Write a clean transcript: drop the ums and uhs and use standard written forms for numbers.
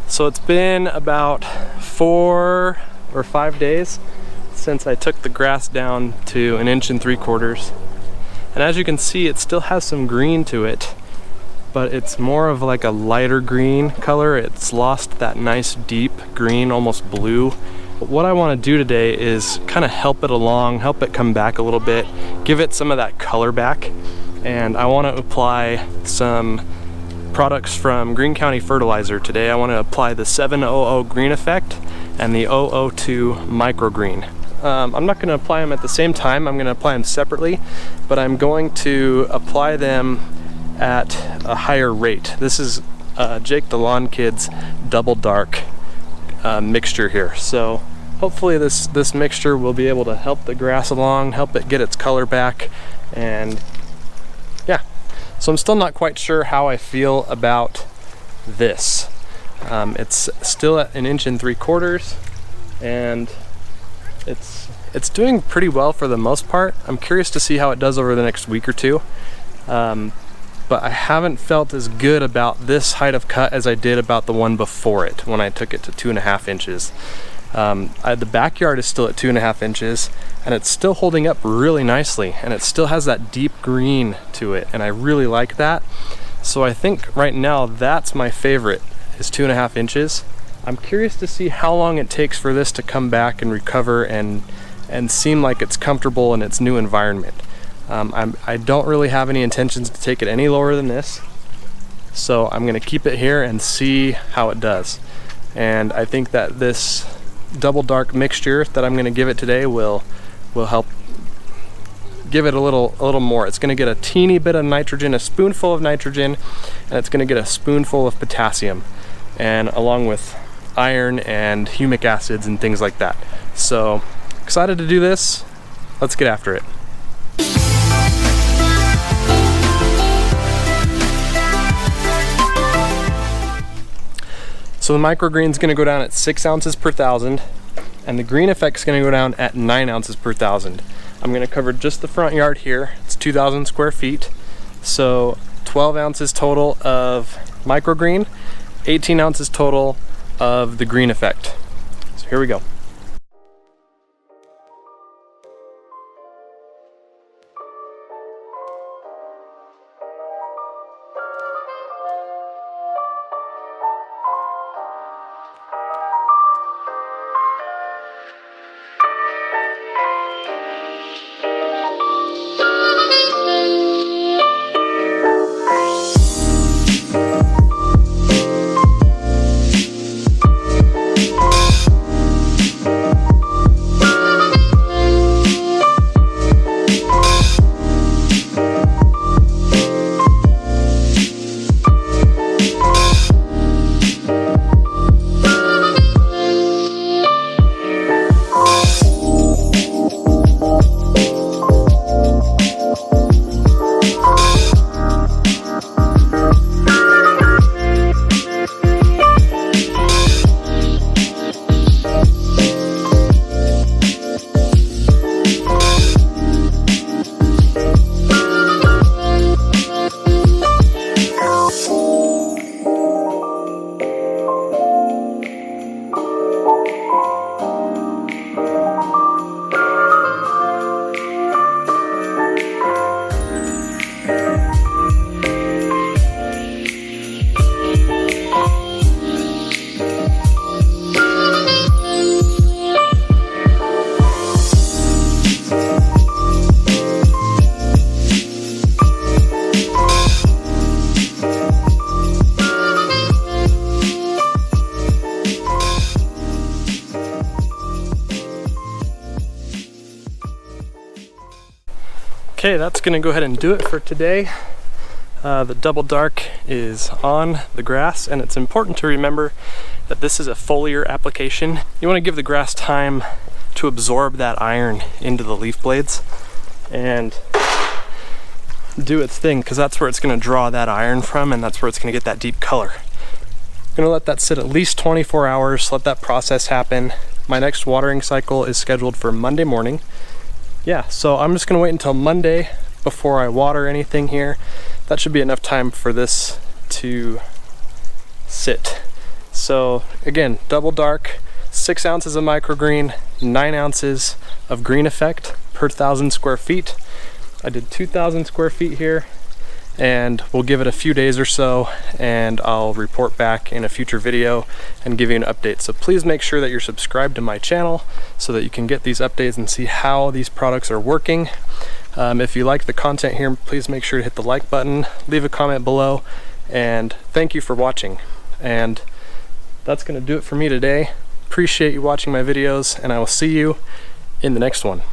So it's been about 4 or 5 days since I took the grass down to 1 3/4 inches. And as you can see, it still has some green to it, but it's more of like a lighter green color. It's lost that nice deep green, almost blue. But what I want to do today is kind of help it along, help it come back a little bit, give it some of that color back. And I want to apply some products from Greene Country Fertilizer today. I want to apply the 700 GreeneEfFect and the 002 MicroGreene. I'm not going to apply them at the same time. I'm going to apply them separately, but I'm going to apply them at a higher rate. This is Jake the Lawn Kid's double dark mixture here. So hopefully this mixture will be able to help the grass along, help it get its color back, and yeah. So I'm still not quite sure how I feel about this. It's still at 1 3/4 inches, and it's doing pretty well for the most part. I'm curious to see how it does over the next week or two. But I haven't felt as good about this height of cut as I did about the one before it when I took it to 2.5 inches. The backyard is still at 2.5 inches, and it's still holding up really nicely, and it still has that deep green to it, and I really like that. So I think right now that's my favorite, is 2.5 inches. I'm curious to see how long it takes for this to come back and recover and seem like it's comfortable in its new environment. I don't really have any intentions to take it any lower than this, so I'm going to keep it here and see how it does. And I think that this double dark mixture that I'm going to give it today will help give it a little more. It's going to get a teeny bit of nitrogen, a spoonful of nitrogen, and it's going to get a spoonful of potassium, and along with iron and humic acids and things like that. So excited to do this. Let's get after it. So the MicroGreene is going to go down at 6 ounces per 1,000, and the GreeneEfFect is going to go down at 9 ounces per 1,000. I'm going to cover just the front yard here. It's 2,000 square feet, so 12 ounces total of MicroGreene, 18 ounces total of the GreeneEfFect. So here we go. Okay, that's gonna go ahead and do it for today. The double dark is on the grass, and it's important to remember that this is a foliar application. You want to give the grass time to absorb that iron into the leaf blades and do its thing, because that's where it's going to draw that iron from, and that's where it's going to get that deep color. I'm going to let that sit at least 24 hours, let that process happen. My next watering cycle is scheduled for Monday morning. Yeah, so I'm just going to wait until Monday before I water anything here. That should be enough time for this to sit. So again, double dark, 6 ounces of MicroGreene, 9 ounces of GreeneEfFect per 1,000 square feet. I did 2,000 square feet here, and we'll give it a few days or so, and I'll report back in a future video and give you an update. So please make sure that you're subscribed to my channel so that you can get these updates and see how these products are working. If you like the content here, please make sure to hit the like button, leave a comment below, and thank you for watching. And that's going to do it for me today. Appreciate you watching my videos, and I will see you in the next one.